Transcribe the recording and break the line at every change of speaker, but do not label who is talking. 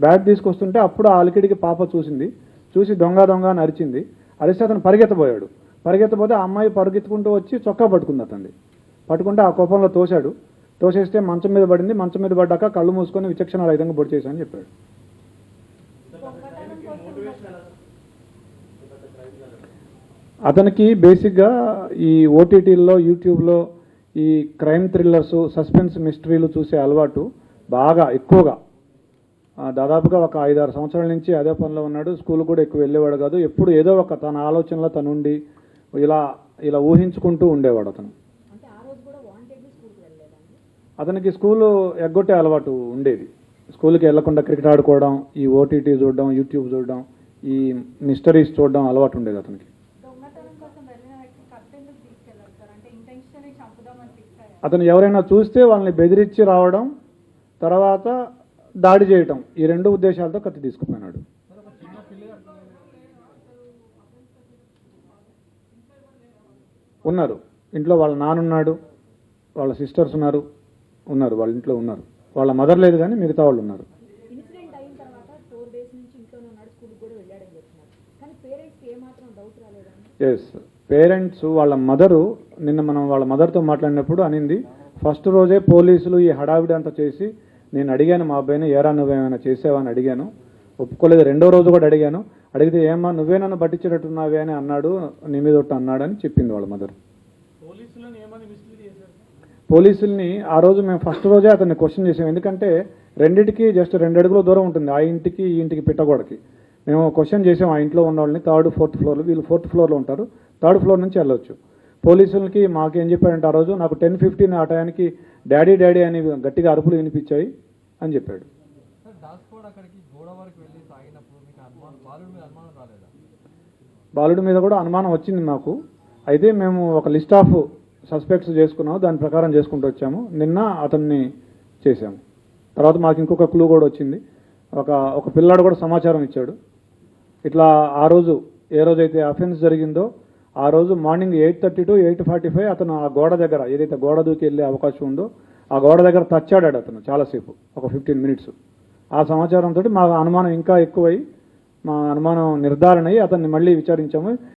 Bat తీసుకొస్తుంటే అప్పుడు ఆ అలికిడికి పాప చూసి దొంగ దొంగ అని అరిచింది. అరిస్తే అతను పరిగెత్తబోతే ఆ అమ్మాయి పరిగెత్తుకుంటూ వచ్చి చొక్కా పట్టుకుంది. అతన్ని పట్టుకుంటే ఆ కోపంలో తోసేస్తే మంచం మీద పడింది. మంచం మీద పడ్డాక కళ్ళు మూసుకొని విచక్షణ రహితంగా పొడి చేశానని చెప్పాడు. అతనికి బేసిక్గా ఈ ఓటీటీల్లో యూట్యూబ్లో ఈ క్రైమ్ థ్రిల్లర్స్ సస్పెన్స్ మిస్టరీలు చూసే అలవాటు బాగా ఎక్కువగా, దాదాపుగా ఒక 5-6 సంవత్సరాల నుంచి అదే పనిలో ఉన్నాడు. స్కూల్ కూడా ఎక్కువ వెళ్ళేవాడు కాదు. ఎప్పుడు ఏదో ఒక తన ఆలోచనలో తనుండి ఇలా ఊహించుకుంటూ ఉండేవాడు అతను. అతనికి స్కూలు ఎగ్గొట్టే అలవాటు ఉండేది. స్కూల్కి వెళ్లకుండా క్రికెట్ ఆడుకోవడం, ఈ ఓటీటీ చూడడం, యూట్యూబ్ చూడడం, ఈ మిస్టరీస్ చూడడం అలవాటు ఉండేది అతనికి. అతను ఎవరైనా చూస్తే వాళ్ళని బెదిరించి రావడం, తర్వాత దాడి చేయటం, ఈ 2 ఉద్దేశాలతో కత్తి తీసుకుపోయినాడు. ఉన్నారు ఇంట్లో, వాళ్ళ నాన్నున్నాడు, వాళ్ళ సిస్టర్స్ ఉన్నారు, వాళ్ళ ఇంట్లో ఉన్నారు. వాళ్ళ మదర్ లేదు కానీ మిగతా వాళ్ళు ఉన్నారు. ఎస్, పేరెంట్స్ వాళ్ళ మదరు నిన్న మనం వాళ్ళ మదర్తో మాట్లాడినప్పుడు అనింది, ఫస్ట్ రోజే పోలీసులు ఈ హడావిడి అంతా చేసి నేను అడిగాను మా అబ్బాయిని, ఏరా నువ్వేమైనా చేసావా అని అడిగాను, ఒప్పుకోలేదు. 2వ రోజు కూడా అడిగితే ఏమా నువ్వే నన్ను పట్టించేటట్టున్నావే అని అన్నాడు, నీ మీద ఒట్టు అన్నాడని చెప్పింది వాళ్ళ మదర్. పోలీసుల్ని ఆ రోజు మేము ఫస్ట్ రోజే అతన్ని క్వశ్చన్ చేసాం. ఎందుకంటే రెండింటికి జస్ట్ 2 అడుగుల దూరం ఉంటుంది, ఆ ఇంటికి ఈ ఇంటికి పిట్టగోడకి. మేము క్వశ్చన్ చేసాం ఆ ఇంట్లో ఉన్న వాళ్ళని. 3rd, 4th ఫ్లోర్లు, వీళ్ళు 4th ఫ్లోర్లో ఉంటారు. 3rd ఫ్లోర్ నుంచి వెళ్ళొచ్చు. పోలీసులకి మాకేం చెప్పాడంటే ఆ రోజు నాకు 10:15 ఆ టయానికి డాడీ అని గట్టిగా అరుపులు వినిపించాయి అని చెప్పాడు. బాలుడి మీద కూడా అనుమానం వచ్చింది మాకు. అయితే మేము ఒక లిస్ట్ ఆఫ్ సస్పెక్ట్స్ చేసుకున్నాము, దాని ప్రకారం చేసుకుంటూ వచ్చాము. నిన్న అతన్ని చేశాము. తర్వాత మాకు ఇంకొక క్లూ కూడా వచ్చింది. ఒక పిల్లాడు కూడా సమాచారం ఇచ్చాడు. ఇట్లా ఆ రోజు ఏ రోజైతే అఫెన్స్ జరిగిందో ఆ రోజు మార్నింగ్ 8:30 to 8:45 అతను ఆ గోడ దగ్గర, ఏదైతే గోడ దూకి వెళ్ళే అవకాశం ఉందో ఆ గోడ దగ్గర తచ్చాడాడు అతను చాలాసేపు, ఒక 15 మినిట్స్. ఆ సమాచారంతో మా అనుమానం ఇంకా ఎక్కువై, మా అనుమానం నిర్ధారణ అయ్యి అతన్ని మళ్ళీ విచారించాము.